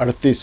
38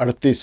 38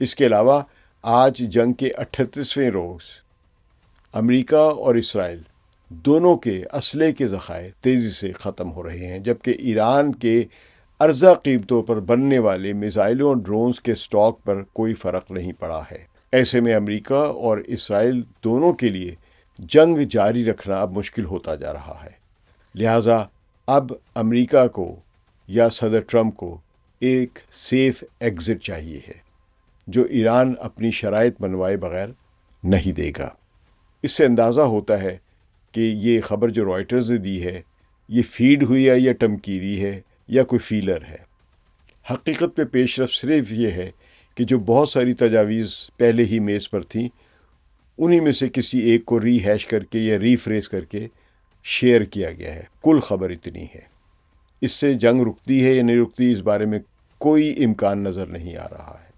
اس کے علاوہ آج جنگ کے 38ویں روز امریکہ اور اسرائیل دونوں کے اسلحے کے ذخائر تیزی سے ختم ہو رہے ہیں، جبکہ ایران کے ارزاں قیمتوں پر بننے والے میزائلوں اور ڈرونز کے سٹاک پر کوئی فرق نہیں پڑا ہے۔ ایسے میں امریکہ اور اسرائیل دونوں کے لیے جنگ جاری رکھنا اب مشکل ہوتا جا رہا ہے۔ لہٰذا اب امریکہ کو یا صدر ٹرمپ کو ایک سیف ایگزٹ چاہیے ہے جو ایران اپنی شرائط منوائے بغیر نہیں دے گا۔ اس سے اندازہ ہوتا ہے کہ یہ خبر جو رائٹرز نے دی ہے یہ فیڈ ہوئی ہے یا ٹمکیری ہے یا کوئی فیلر ہے۔ حقیقت پہ پیش رفت صرف یہ ہے کہ جو بہت ساری تجاویز پہلے ہی میز پر تھیں انہی میں سے کسی ایک کو ری ہیش کر کے یا ری فریز کر کے شیئر کیا گیا ہے۔ کل خبر اتنی ہے۔ اس سے جنگ رکتی ہے یا نہیں رکتی اس بارے میں کوئی امکان نظر نہیں آ رہا ہے۔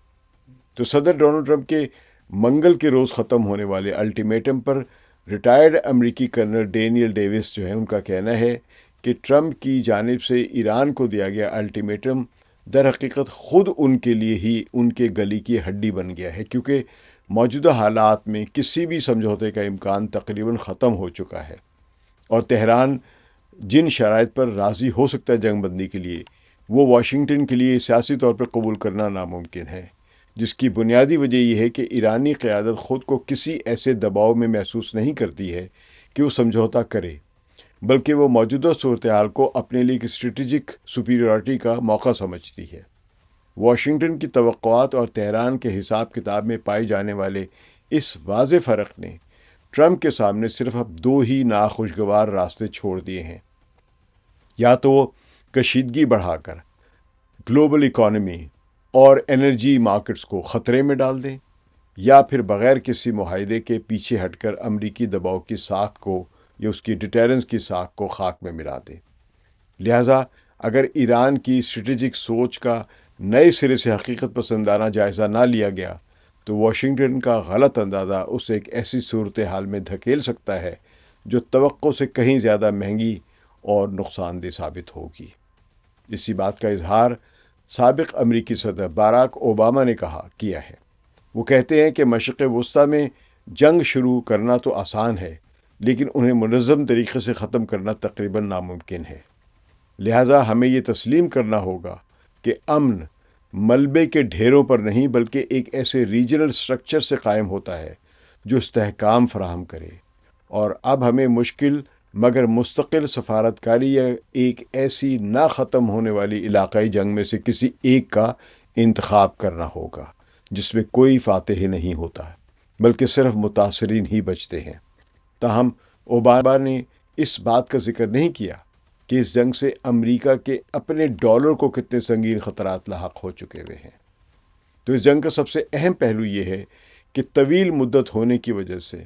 تو صدر ڈونلڈ ٹرمپ کے منگل کے روز ختم ہونے والے الٹیمیٹم پر ریٹائرڈ امریکی کرنل ڈینیل ڈیوس جو ہے ان کا کہنا ہے کہ ٹرمپ کی جانب سے ایران کو دیا گیا الٹیمیٹم در حقیقت خود ان کے لیے ہی ان کے گلی کی ہڈی بن گیا ہے، کیونکہ موجودہ حالات میں کسی بھی سمجھوتے کا امکان تقریباً ختم ہو چکا ہے، اور تہران جن شرائط پر راضی ہو سکتا ہے جنگ بندی کے لیے وہ واشنگٹن کے لیے سیاسی طور پر قبول کرنا ناممکن ہے، جس کی بنیادی وجہ یہ ہے کہ ایرانی قیادت خود کو کسی ایسے دباؤ میں محسوس نہیں کرتی ہے کہ وہ سمجھوتا کرے، بلکہ وہ موجودہ صورتحال کو اپنے لیے ایک اسٹریٹجک سپیریورٹی کا موقع سمجھتی ہے۔ واشنگٹن کی توقعات اور تہران کے حساب کتاب میں پائے جانے والے اس واضح فرق نے ٹرمپ کے سامنے صرف اب دو ہی ناخوشگوار راستے چھوڑ دیے ہیں، یا تو وہ کشیدگی بڑھا کر گلوبل اکانومی اور انرجی مارکیٹس کو خطرے میں ڈال دیں، یا پھر بغیر کسی معاہدے کے پیچھے ہٹ کر امریکی دباؤ کی ساکھ کو یا اس کی ڈیٹرنس کی ساکھ کو خاک میں ملا دیں۔ لہٰذا اگر ایران کی اسٹریٹجک سوچ کا نئے سرے سے حقیقت پسندانہ جائزہ نہ لیا گیا تو واشنگٹن کا غلط اندازہ اسے ایک ایسی صورتحال میں دھکیل سکتا ہے جو توقع سے کہیں زیادہ مہنگی اور نقصان دہ ثابت ہوگی۔ اسی بات کا اظہار سابق امریکی صدر باراک اوباما نے کیا ہے۔ وہ کہتے ہیں کہ مشرق وسطیٰ میں جنگ شروع کرنا تو آسان ہے، لیکن انہیں منظم طریقے سے ختم کرنا تقریباً ناممکن ہے۔ لہٰذا ہمیں یہ تسلیم کرنا ہوگا کہ امن ملبے کے ڈھیروں پر نہیں بلکہ ایک ایسے ریجنل سٹرکچر سے قائم ہوتا ہے جو استحکام فراہم کرے، اور اب ہمیں مشکل مگر مستقل سفارتکاری یا ایک ایسی نہ ختم ہونے والی علاقائی جنگ میں سے کسی ایک کا انتخاب کرنا ہوگا جس میں کوئی فاتح نہیں ہوتا بلکہ صرف متاثرین ہی بچتے ہیں۔ تاہم اوباما نے اس بات کا ذکر نہیں کیا کہ اس جنگ سے امریکہ کے اپنے ڈالر کو کتنے سنگین خطرات لاحق ہو چکے ہوئے ہیں۔ تو اس جنگ کا سب سے اہم پہلو یہ ہے کہ طویل مدت ہونے کی وجہ سے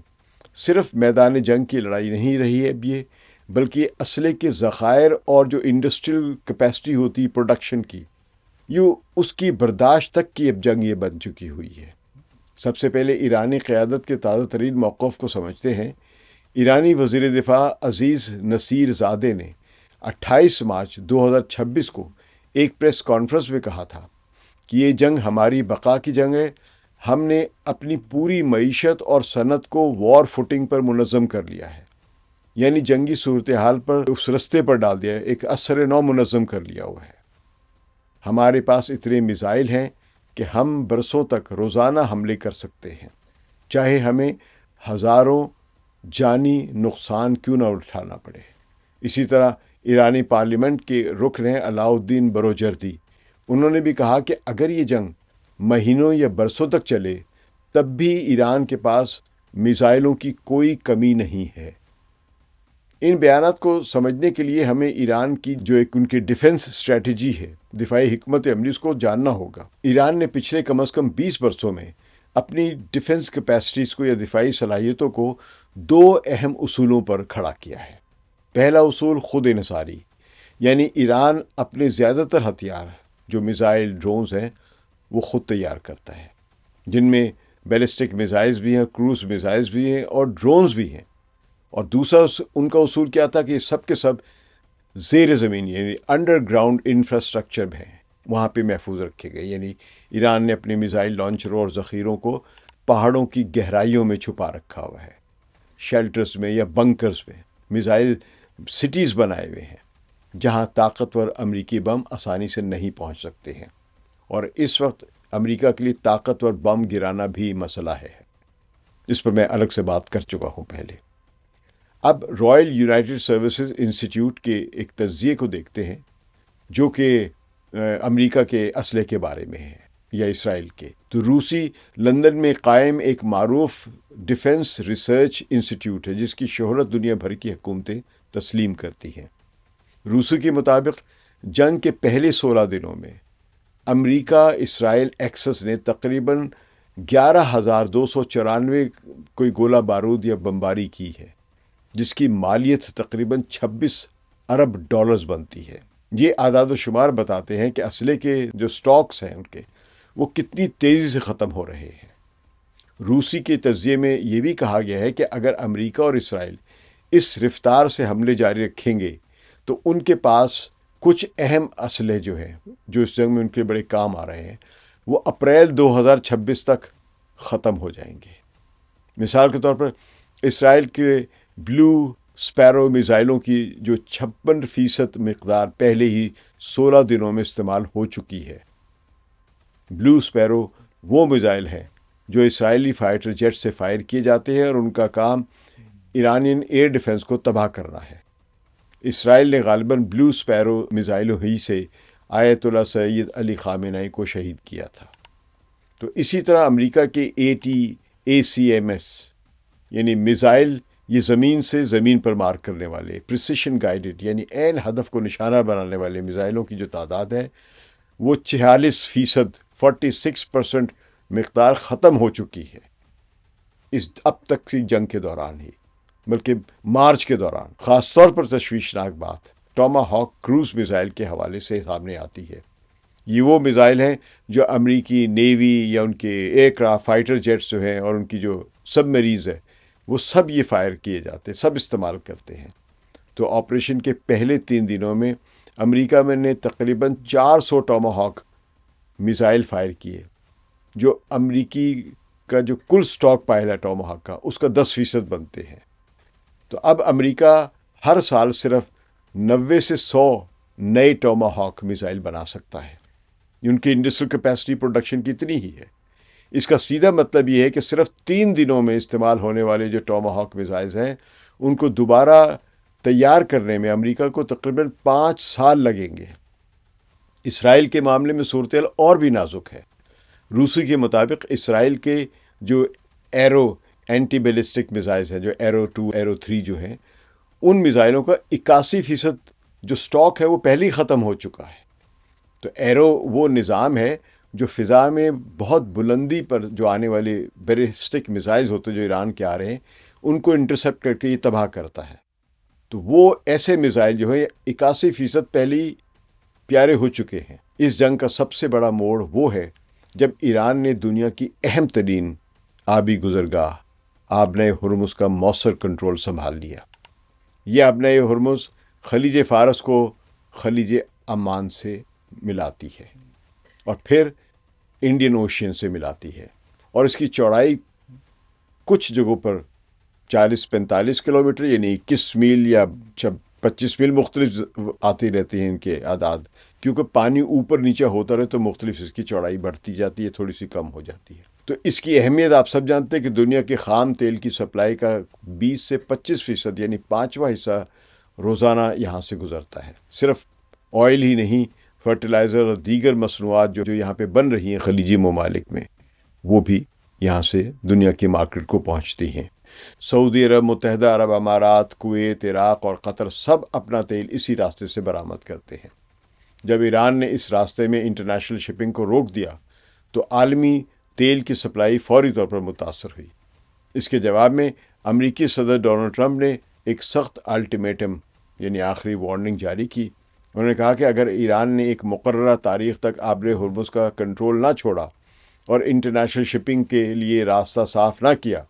صرف میدان جنگ کی لڑائی نہیں رہی ہے اب یہ، بلکہ یہ اسلحے کے ذخائر اور جو انڈسٹریل کیپیسٹی ہوتی پروڈکشن کی، اس کی برداشت تک کی اب جنگ یہ بن چکی ہوئی ہے۔ سب سے پہلے ایرانی قیادت کے تازہ ترین موقف کو سمجھتے ہیں۔ ایرانی وزیر دفاع عزیز نصیر زادے نے 28 مارچ 2026 کو ایک پریس کانفرنس میں کہا تھا کہ یہ جنگ ہماری بقا کی جنگ ہے، ہم نے اپنی پوری معیشت اور صنعت کو وار فوٹنگ پر منظم کر لیا ہے، یعنی جنگی صورتحال پر اس رستے پر ڈال دیا ہے، ایک اثر نو منظم کر لیا ہوا ہے۔ ہمارے پاس اتنے میزائل ہیں کہ ہم برسوں تک روزانہ حملے کر سکتے ہیں، چاہے ہمیں ہزاروں جانی نقصان کیوں نہ اٹھانا پڑے۔ اسی طرح ایرانی پارلیمنٹ کے رکن ہیں علاؤالدین بروجردی، انہوں نے بھی کہا کہ اگر یہ جنگ مہینوں یا برسوں تک چلے تب بھی ایران کے پاس میزائلوں کی کوئی کمی نہیں ہے۔ ان بیانات کو سمجھنے کے لیے ہمیں ایران کی جو ایک ان کی ڈیفنس اسٹریٹجی ہے، دفاعی حکمت عملی، اس کو جاننا ہوگا۔ ایران نے پچھلے کم از کم 20 برسوں میں اپنی ڈیفنس کیپیسٹیز کو یا دفاعی صلاحیتوں کو دو اہم اصولوں پر کھڑا کیا ہے۔ پہلا اصول خود انحصاری، یعنی ایران اپنے زیادہ تر ہتھیار جو میزائل ڈرونز ہیں وہ خود تیار کرتا ہے، جن میں بیلسٹک میزائلز بھی ہیں، کروز میزائلز بھی ہیں اور ڈرونز بھی ہیں۔ اور دوسرا ان کا اصول کیا تھا کہ سب کے سب زیر زمین یعنی انڈر گراؤنڈ انفراسٹرکچر میں ہیں، وہاں پہ محفوظ رکھے گئے. یعنی ایران نے اپنے میزائل لانچروں اور ذخیروں کو پہاڑوں کی گہرائیوں میں چھپا رکھا ہوا ہے، شیلٹرز میں یا بنکرز میں. میزائل سٹیز بنائے ہوئے ہیں جہاں طاقتور امریکی بم آسانی سے نہیں پہنچ سکتے ہیں. اور اس وقت امریکہ کے لیے طاقتور بم گرانا بھی مسئلہ ہے. اس پر میں الگ سے بات کر چکا ہوں پہلے. اب رائل یونائٹڈ سروسز انسٹیٹیوٹ کے ایک تجزیے کو دیکھتے ہیں جو کہ امریکہ کے اسلحے کے بارے میں ہے یا اسرائیل کے. تو روسی لندن میں قائم ایک معروف ڈیفنس ریسرچ انسٹیٹیوٹ ہے جس کی شہرت دنیا بھر کی حکومتیں تسلیم کرتی ہیں. روسی کے مطابق جنگ کے پہلے 16 دنوں میں امریکہ اسرائیل ایکسس نے تقریباً 11,294 کوئی گولہ بارود یا بمباری کی ہے جس کی مالیت تقریباً 26 ارب ڈالرز بنتی ہے. یہ اعداد و شمار بتاتے ہیں کہ اسلحے کے جو سٹاکس ہیں ان کے وہ کتنی تیزی سے ختم ہو رہے ہیں. روسی کے تجزیے میں یہ بھی کہا گیا ہے کہ اگر امریکہ اور اسرائیل اس رفتار سے حملے جاری رکھیں گے تو ان کے پاس کچھ اہم اسلحے جو ہیں جو اس جنگ میں ان کے بڑے کام آ رہے ہیں وہ اپریل 2026 تک ختم ہو جائیں گے. مثال کے طور پر اسرائیل کے بلو سپیرو میزائلوں کی جو 56% مقدار پہلے ہی 16 دنوں میں استعمال ہو چکی ہے. بلو سپیرو وہ میزائل ہیں جو اسرائیلی فائٹر جیٹ سے فائر کیے جاتے ہیں اور ان کا کام ایرانین ایئر ڈیفنس کو تباہ کرنا ہے. اسرائیل نے غالباً بلو سپیرو میزائلوں ہی سے آیت اللہ سید علی خامنہ ای کو شہید کیا تھا. تو اسی طرح امریکہ کے ATACMS یعنی میزائل، یہ زمین سے زمین پر مار کرنے والے پریسیشن گائیڈڈ یعنی عین ہدف کو نشانہ بنانے والے میزائلوں کی جو تعداد ہے وہ 46% مقدار ختم ہو چکی ہے اس اب تک کی جنگ کے دوران ہی، بلکہ مارچ کے دوران. خاص طور پر تشویشناک بات ٹاما ہاک کروز میزائل کے حوالے سے سامنے آتی ہے. یہ وہ میزائل ہیں جو امریکی نیوی یا ان کے ایئر کرافٹ فائٹر جیٹس جو ہیں اور ان کی جو سب مریض ہے وہ سب یہ فائر کیے جاتے، سب استعمال کرتے ہیں. تو آپریشن کے پہلے 3 دنوں میں امریکہ میں نے تقریباً 400 ٹاما ہاک میزائل فائر کیے جو امریکی کا جو کل سٹاک پائل ہے ٹاما ہاک کا اس کا 10% بنتے ہیں. تو اب امریکہ ہر سال صرف 90 سے 100 نئے ٹاما ہاک میزائل بنا سکتا ہے. ان کی انڈسٹریل کیپیسٹی پروڈکشن کی اتنی ہی ہے. اس کا سیدھا مطلب یہ ہے کہ صرف 3 دنوں میں استعمال ہونے والے جو ٹاما ہاک میزائلز ہیں ان کو دوبارہ تیار کرنے میں امریکہ کو تقریباً 5 سال لگیں گے. اسرائیل کے معاملے میں صورتحال اور بھی نازک ہے. روسی کے مطابق اسرائیل کے جو ایرو اینٹی بیلسٹک میزائلز ہیں، جو ایرو 2 ایرو 3 جو ہیں، ان میزائلوں کا 81% جو سٹاک ہے وہ پہلے ہی ختم ہو چکا ہے. تو ایرو وہ نظام ہے جو فضا میں بہت بلندی پر جو آنے والے بیلسٹک میزائلز ہوتے ہیں جو ایران کے آ رہے ہیں ان کو انٹرسپٹ کر کے یہ تباہ کرتا ہے. تو وہ ایسے میزائل جو ہے 81% پہلے ہی پیارے ہو چکے ہیں. اس جنگ کا سب سے بڑا موڑ وہ ہے جب ایران نے دنیا کی اہم ترین آبی گزرگاہ آبنۂ ہرمز کا مؤثر کنٹرول سنبھال لیا. یہ آبنۂ ہرمز خلیج فارس کو خلیج عمان سے ملاتی ہے اور پھر انڈین اوشین سے ملاتی ہے، اور اس کی چوڑائی کچھ جگہوں پر 40-45 کلومیٹر یعنی 21 میل یا 25 میل، مختلف آتی رہتی ہیں ان کے اعداد، کیونکہ پانی اوپر نیچے ہوتا رہے تو مختلف اس کی چوڑائی بڑھتی جاتی ہے، تھوڑی سی کم ہو جاتی ہے. تو اس کی اہمیت آپ سب جانتے ہیں کہ دنیا کے خام تیل کی سپلائی کا 20 سے 25% یعنی 5واں حصہ روزانہ یہاں سے گزرتا ہے. صرف آئل ہی نہیں، فرٹیلائزر اور دیگر مصنوعات جو یہاں پہ بن رہی ہیں خلیجی ممالک میں وہ بھی یہاں سے دنیا کی مارکیٹ کو پہنچتی ہیں. سعودی عرب، متحدہ عرب امارات، کویت، عراق اور قطر سب اپنا تیل اسی راستے سے برآمد کرتے ہیں. جب ایران نے اس راستے میں انٹرنیشنل شپنگ کو روک دیا تو عالمی تیل کی سپلائی فوری طور پر متاثر ہوئی. اس کے جواب میں امریکی صدر ڈونلڈ ٹرمپ نے ایک سخت الٹیمیٹم یعنی آخری وارننگ جاری کی. انہوں نے کہا کہ اگر ایران نے ایک مقررہ تاریخ تک آبِ ہرمز کا کنٹرول نہ چھوڑا اور انٹرنیشنل شپنگ کے لیے راستہ صاف نہ کیا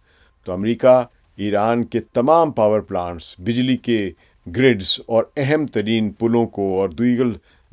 تو امریکہ ایران کے تمام پاور پلانٹس، بجلی کے گریڈز اور اہم ترین پلوں کو اور دیگر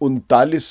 39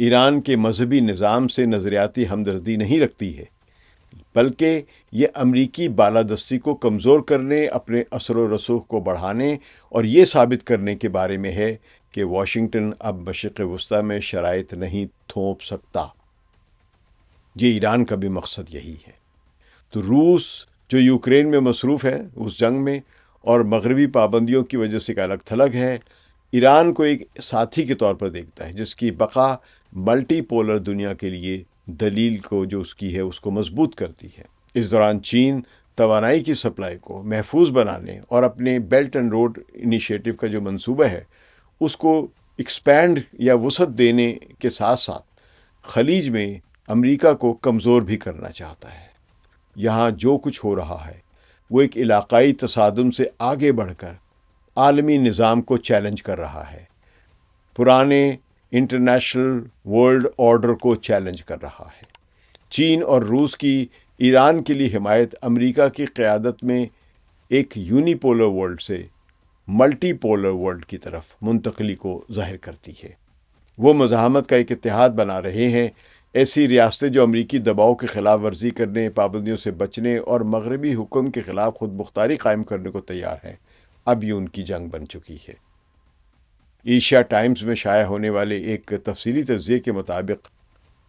ایران کے مذہبی نظام سے نظریاتی ہمدردی نہیں رکھتی ہے، بلکہ یہ امریکی بالادستی کو کمزور کرنے، اپنے اثر و رسوخ کو بڑھانے اور یہ ثابت کرنے کے بارے میں ہے کہ واشنگٹن اب مشرق وسطی میں شرائط نہیں تھوپ سکتا۔ یہ ایران کا بھی مقصد یہی ہے۔ تو روس جو یوکرین میں مصروف ہے اس جنگ میں اور مغربی پابندیوں کی وجہ سے ایک الگ تھلگ ہے، ایران کو ایک ساتھی کے طور پر دیکھتا ہے جس کی بقا ملٹی پولر دنیا کے لیے دلیل کو جو اس کی ہے اس کو مضبوط کرتی ہے۔ اس دوران چین توانائی کی سپلائی کو محفوظ بنانے اور اپنے بیلٹ اینڈ روڈ انیشیٹو کا جو منصوبہ ہے اس کو ایکسپینڈ یا وسعت دینے کے ساتھ ساتھ خلیج میں امریکہ کو کمزور بھی کرنا چاہتا ہے۔ یہاں جو کچھ ہو رہا ہے وہ ایک علاقائی تصادم سے آگے بڑھ کر عالمی نظام کو چیلنج کر رہا ہے، پرانے انٹرنیشنل ورلڈ آرڈر کو چیلنج کر رہا ہے۔ چین اور روس کی ایران کے لیے حمایت امریکہ کی قیادت میں ایک یونی پولر ورلڈ سے ملٹی پولر ورلڈ کی طرف منتقلی کو ظاہر کرتی ہے۔ وہ مزاحمت کا ایک اتحاد بنا رہے ہیں۔ ایسی ریاستیں جو امریکی دباؤ کی خلاف ورزی کرنے، پابندیوں سے بچنے اور مغربی حکم کے خلاف خود مختاری قائم کرنے کو تیار ہیں، اب یہ ان کی جنگ بن چکی ہے۔ ایشیا ٹائمز میں شائع ہونے والے ایک تفصیلی تجزیے کے مطابق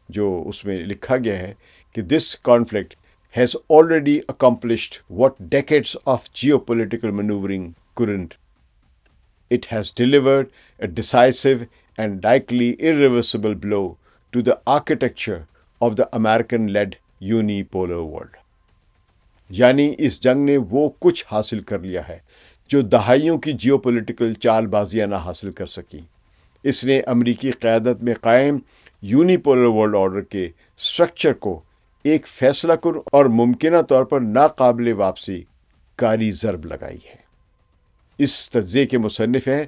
جو اس میں لکھا گیا ہے کہ this conflict has already accomplished what decades of geopolitical manoeuvring couldn't. It has delivered a decisive and likely irreversible blow to the architecture of the American-led unipolar world. یعنی اس جنگ نے وہ کچھ حاصل کر لیا ہے جو دہائیوں کی جیو پولیٹیکل چال بازیاں نہ حاصل کر سکیں۔ اس نے امریکی قیادت میں قائم یونیپولر ورلڈ آرڈر کے سٹرکچر کو ایک فیصلہ کن اور ممکنہ طور پر ناقابل واپسی کاری ضرب لگائی ہے۔ اس تجزیے کے مصنف ہیں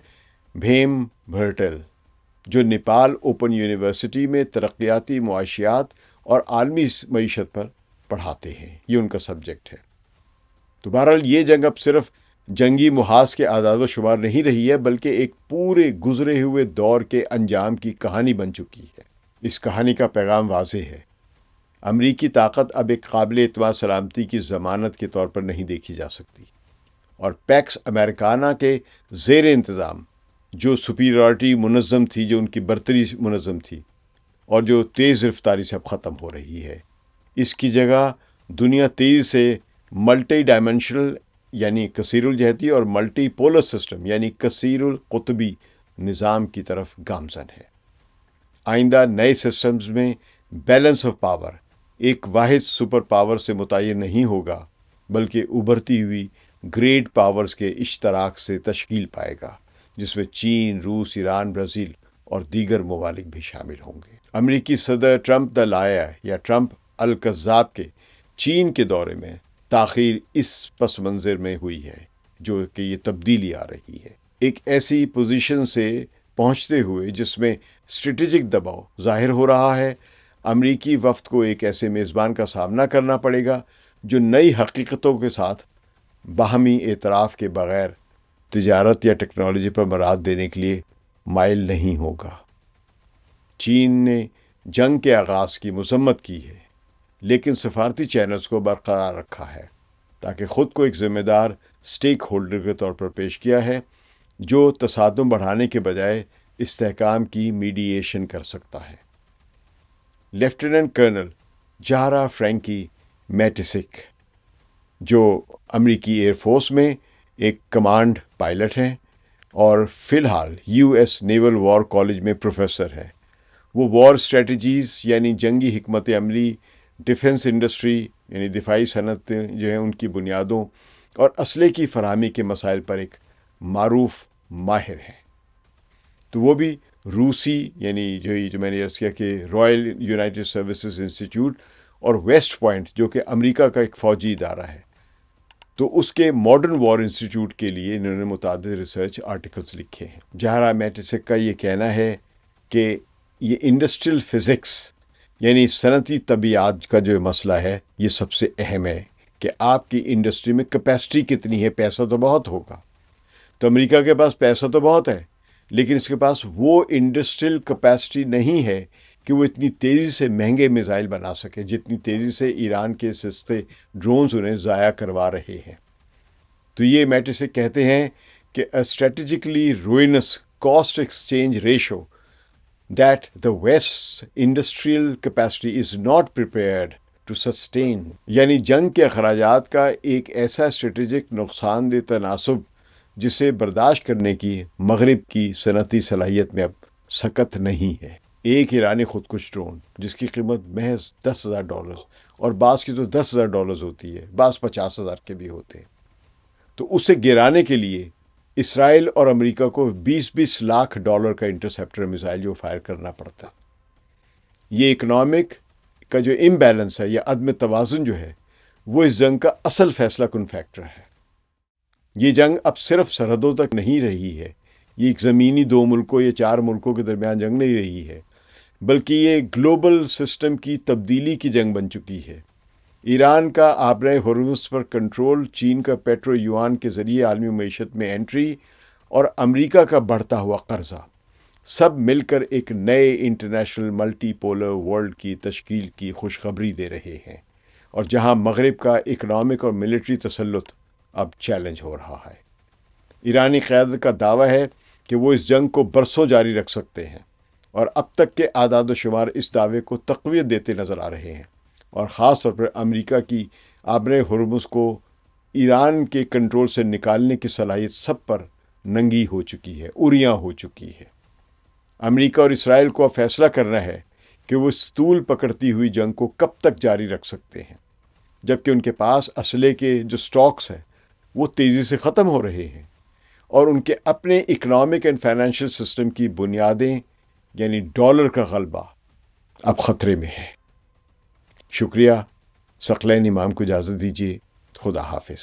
بھیم بھرٹل، جو نیپال اوپن یونیورسٹی میں ترقیاتی معاشیات اور عالمی معیشت پر پڑھاتے ہیں۔ یہ ان کا سبجیکٹ ہے۔ تو بہرحال یہ جنگ اب صرف جنگی محاذ کے اعداد و شمار نہیں رہی ہے، بلکہ ایک پورے گزرے ہوئے دور کے انجام کی کہانی بن چکی ہے۔ اس کہانی کا پیغام واضح ہے۔ امریکی طاقت اب ایک قابل اعتماد سلامتی کی ضمانت کے طور پر نہیں دیکھی جا سکتی، اور پیکس امریکانہ کے زیر انتظام جو سپیریورٹی منظم تھی، جو ان کی برتری منظم تھی اور جو تیز رفتاری سے اب ختم ہو رہی ہے، اس کی جگہ دنیا تیزی سے ملٹی ڈائمینشنل یعنی کثیر الجہتی اور ملٹی پولر سسٹم یعنی کثیر القطبی نظام کی طرف گامزن ہے۔ آئندہ نئے سسٹمز میں بیلنس آف پاور ایک واحد سپر پاور سے متعین نہیں ہوگا، بلکہ ابھرتی ہوئی گریٹ پاورز کے اشتراک سے تشکیل پائے گا، جس میں چین، روس، ایران، برازیل اور دیگر ممالک بھی شامل ہوں گے۔ امریکی صدر ٹرمپ دا لائر یا ٹرمپ الکذاب کے چین کے دورے میں تاخیر اس پس منظر میں ہوئی ہے جو کہ یہ تبدیلی آ رہی ہے، ایک ایسی پوزیشن سے پہنچتے ہوئے جس میں اسٹریٹجک دباؤ ظاہر ہو رہا ہے۔ امریکی وفد کو ایک ایسے میزبان کا سامنا کرنا پڑے گا جو نئی حقیقتوں کے ساتھ باہمی اعتراف کے بغیر تجارت یا ٹیکنالوجی پر مراد دینے کے لیے مائل نہیں ہوگا۔ چین نے جنگ کے آغاز کی مذمت کی ہے، لیکن سفارتی چینلز کو برقرار رکھا ہے تاکہ خود کو ایک ذمہ دار اسٹیک ہولڈر کے طور پر پیش کیا ہے جو تصادم بڑھانے کے بجائے استحکام کی میڈییشن کر سکتا ہے۔ لیفٹیننٹ کرنل جاہرا فرینکی میٹسک، جو امریکی ایئر فورس میں ایک کمانڈ پائلٹ ہیں اور فی الحال U S naval war college میں پروفیسر ہیں، وہ وار اسٹریٹجیز یعنی جنگی حکمت عملی، ڈیفنس انڈسٹری یعنی دفاعی صنعتیں جو ہیں ان کی بنیادوں اور اسلحے کی فراہمی کے مسائل پر ایک معروف ماہر ہیں۔ تو وہ بھی روسی یعنی جو میں نے عرض کیا کہ رائل یونائٹڈ سروسز انسٹیٹیوٹ اور ویسٹ پوائنٹ جو کہ امریکہ کا ایک فوجی ادارہ ہے، تو اس کے ماڈرن وار انسٹیٹیوٹ کے لیے انہوں نے متعدد ریسرچ آرٹیکلز لکھے ہیں۔ جاہرا میٹسک کا یہ کہنا ہے کہ یہ انڈسٹریل فزکس یعنی صنعتی طبیعیات کا جو مسئلہ ہے یہ سب سے اہم ہے کہ آپ کی انڈسٹری میں کیپیسٹی کتنی ہے۔ پیسہ تو بہت ہوگا، تو امریکہ کے پاس پیسہ تو بہت ہے، لیکن اس کے پاس وہ انڈسٹریل کیپیسٹی نہیں ہے کہ وہ اتنی تیزی سے مہنگے میزائل بنا سکے جتنی تیزی سے ایران کے سستے ڈرونز انہیں ضائع کروا رہے ہیں۔ تو یہ میٹ سے کہتے ہیں کہ strategically ruins cost exchange ratio that the West's industrial capacity is not prepared to sustain، یعنی جنگ کے اخراجات کا ایک ایسا اسٹریٹجک نقصان دہ تناسب جسے برداشت کرنے کی مغرب کی صنعتی صلاحیت میں اب سکت نہیں ہے۔ ایک ایرانی خودکش ڈرون جس کی قیمت محض $10,000 اور بعض کی تو $10,000 ہوتی ہے، بعض 50,000 کے بھی ہوتے ہیں، تو اسے گرانے کے لیے اسرائیل اور امریکہ کو $20 لاکھ کا انٹرسیپٹر میزائل جو فائر کرنا پڑتا۔ یہ اکنامک کا جو امبیلنس ہے یا عدم توازن جو ہے وہ اس جنگ کا اصل فیصلہ کن فیکٹر ہے۔ یہ جنگ اب صرف سرحدوں تک نہیں رہی ہے، یہ ایک زمینی 2 ملکوں یا 4 ملکوں کے درمیان جنگ نہیں رہی ہے، بلکہ یہ گلوبل سسٹم کی تبدیلی کی جنگ بن چکی ہے۔ ایران کا آبرۂ ہرمز پر کنٹرول، چین کا پیٹرو یوان کے ذریعے عالمی معیشت میں انٹری اور امریکہ کا بڑھتا ہوا قرضہ، سب مل کر ایک نئے انٹرنیشنل ملٹی پولر ورلڈ کی تشکیل کی خوشخبری دے رہے ہیں، اور جہاں مغرب کا اکنامک اور ملٹری تسلط اب چیلنج ہو رہا ہے۔ ایرانی قیادت کا دعویٰ ہے کہ وہ اس جنگ کو برسوں جاری رکھ سکتے ہیں، اور اب تک کے اعداد و شمار اس دعوے کو تقویت دیتے نظر آ رہے ہیں، اور خاص طور پر امریکہ کی آبرۂ ہرمز کو ایران کے کنٹرول سے نکالنے کی صلاحیت سب پر ننگی ہو چکی ہے، اریاں ہو چکی ہے۔ امریکہ اور اسرائیل کو اب فیصلہ کرنا ہے کہ وہ اس طول پکڑتی ہوئی جنگ کو کب تک جاری رکھ سکتے ہیں، جبکہ ان کے پاس اسلحے کے جو سٹاکس ہیں وہ تیزی سے ختم ہو رہے ہیں، اور ان کے اپنے اکنامک اینڈ فائنینشیل سسٹم کی بنیادیں یعنی ڈالر کا غلبہ اب خطرے میں ہے۔ شکریہ۔ ثقلین امام کو اجازت دیجیے۔ خدا حافظ۔